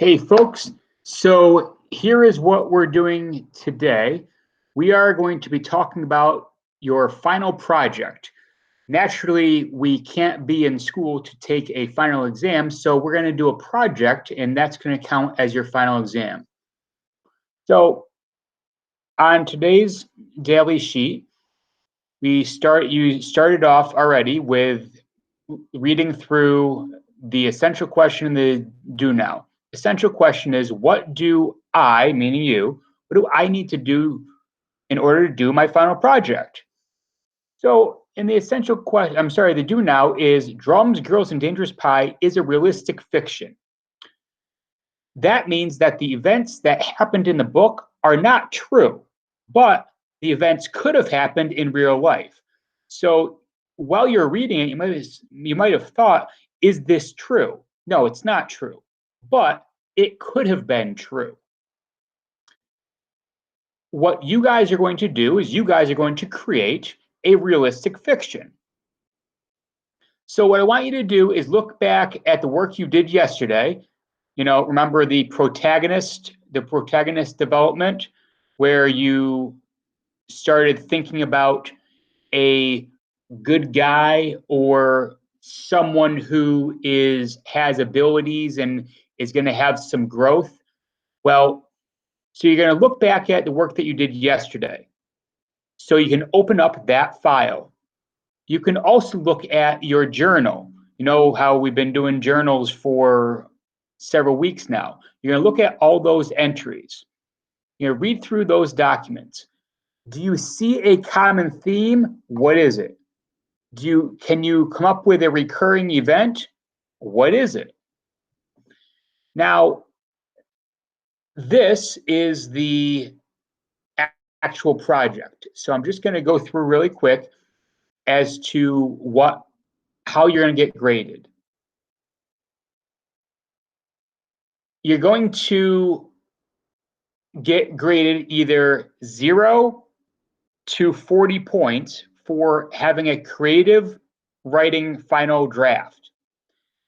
Hey folks, so here is what we're doing today. We are going to be talking about your final project. Naturally, we can't be in school to take a final exam, so we're going to do a project, and that's going to count as your final exam. So on today's daily sheet, you started off already with reading through the essential question and the do now. Essential question is, what do I, meaning you, what do I need to do in order to do my final project? So in the essential question, the do now is Drums, Girls, and Dangerous Pie is a realistic fiction. That means that the events that happened in the book are not true, but the events could have happened in real life. So while you're reading it, you might have thought, is this true? No, it's not true, but it could have been true. What you guys are going to do is you guys are going to create a realistic fiction. So what I want you to do is look back at the work you did yesterday. Remember the protagonist development, where you started thinking about a good guy or someone who has abilities and is going to have some growth. Well, so you're going to look back at the work that you did yesterday. So you can open up that file. You can also look at your journal. You know how we've been doing journals for several weeks now. You're going to look at all those entries. Read through those documents. Do you see a common theme? What is it? Can you come up with a recurring event? What is it? Now, this is the actual project. So I'm just going to go through really quick as to how you're going to get graded. You're going to get graded either 0 to 40 points for having a creative writing final draft.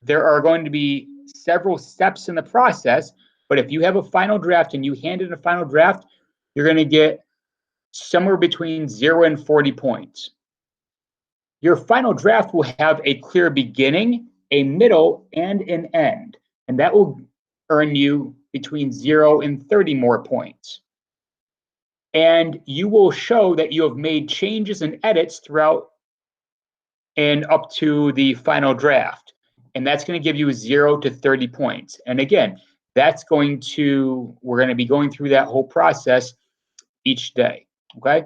There are going to be several steps in the process, but if you have a final draft and you hand in a final draft, you're going to get somewhere between 0 and 40 points. Your final draft will have a clear beginning, a middle, and an end, and that will earn you between 0 and 30 more points. And you will show that you have made changes and edits throughout and up to the final draft. And that's going to give you 0 to 30 points. And again, we're going to be going through that whole process each day. Okay.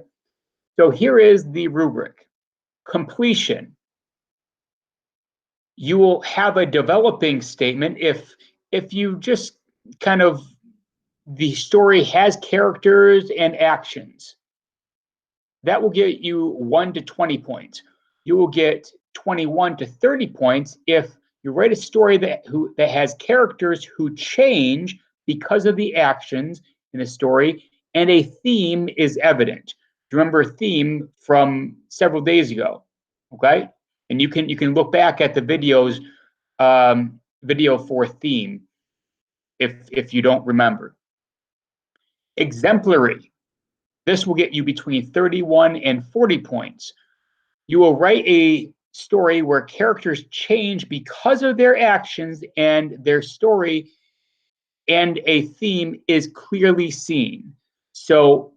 So here is the rubric. Completion. You will have a developing statement if you just the story has characters and actions. That will get you 1 to 20 points. You will get 21 to 30 points if you write a story that has characters who change because of the actions in the story, and a theme is evident. Remember a theme from several days ago, okay? And you can look back at the video for theme if you don't remember. Exemplary. This will get you between 31 and 40 points. You will write a story where characters change because of their actions and their story, and a theme is clearly seen. So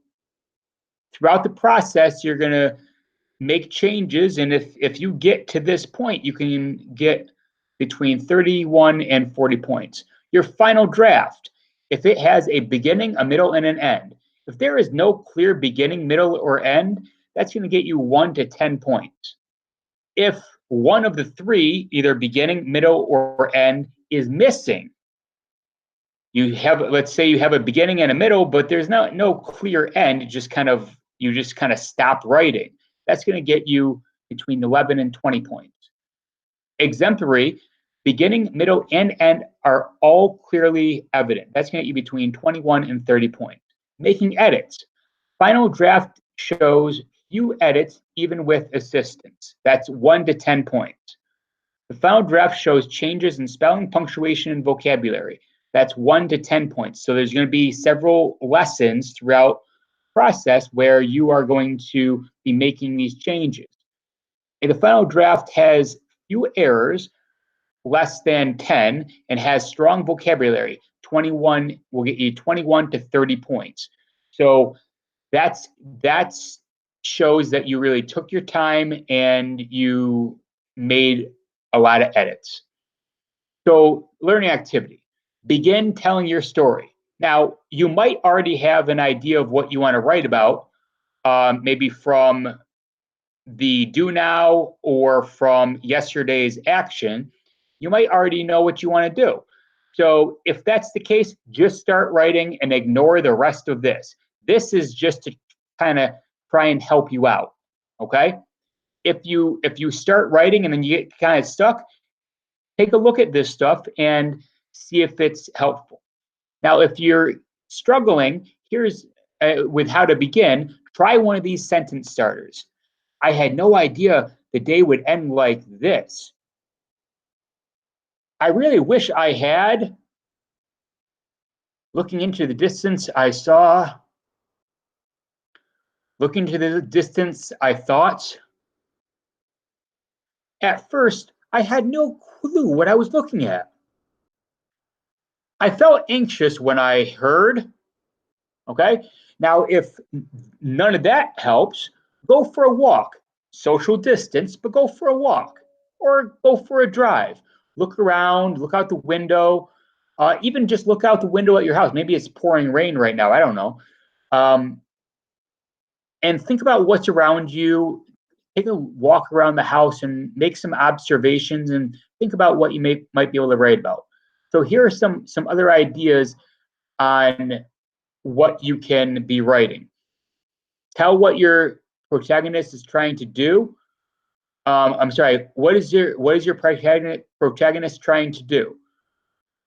throughout the process, you're going to make changes, and if you get to this point, you can get between 31 and 40 points. Your final draft, if it has a beginning, a middle, and an end. If there is no clear beginning, middle, or end, that's going to get you 1 to 10 points. If one of the three, either beginning, middle, or end, is missing, let's say you have a beginning and a middle, but there's no clear end, you just kind of stop writing. That's going to get you between 11 and 20 points. Exemplary, beginning, middle, and end are all clearly evident. That's going to get you between 21 and 30 points. Making edits. Final draft shows few edits even with assistance. That's 1 to 10 points. The final draft shows changes in spelling, punctuation, and vocabulary. That's 1 to 10 points. So there's going to be several lessons throughout the process where you are going to be making these changes. And the final draft has few errors, less than 10, and has strong vocabulary. 21 will get you 21 to 30 points. So that's shows that you really took your time and you made a lot of edits. So learning activity, begin telling your story. Now, you might already have an idea of what you want to write about, maybe from the do now or from yesterday's action. You might already know what you want to do. So if that's the case, just start writing and ignore the rest of this. This is just to kind of try and help you out, okay? If you start writing and then you get kind of stuck, take a look at this stuff and see if it's helpful. Now, if you're struggling, here's with how to begin. Try one of these sentence starters. I had no idea the day would end like this. I really wish I had. Looking into the distance, I saw. Looking to the distance, I thought. At first, I had no clue what I was looking at. I felt anxious when I heard. Okay. Now, if none of that helps, go for a walk. Social distance, but go for a walk or go for a drive. Look around, look out the window, even just look out the window at your house. Maybe it's pouring rain right now. I don't know. And think about what's around you. Take a walk around the house and make some observations and think about what you might be able to write about. So here are some other ideas on what you can be writing. Tell what your protagonist is trying to do. I'm sorry. What is your protagonist trying to do?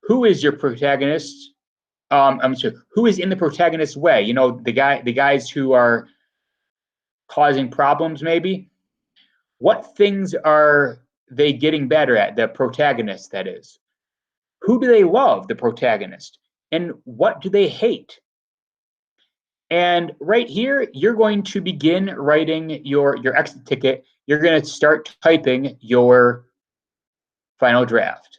Who is your protagonist? I'm sorry. Who is in the protagonist's way? You know, the guys who are causing problems, maybe. What things are they getting better at? The protagonist, that is. Who do they love? The protagonist. And what do they hate? And right here, you're going to begin writing your exit ticket. You're going to start typing your final draft.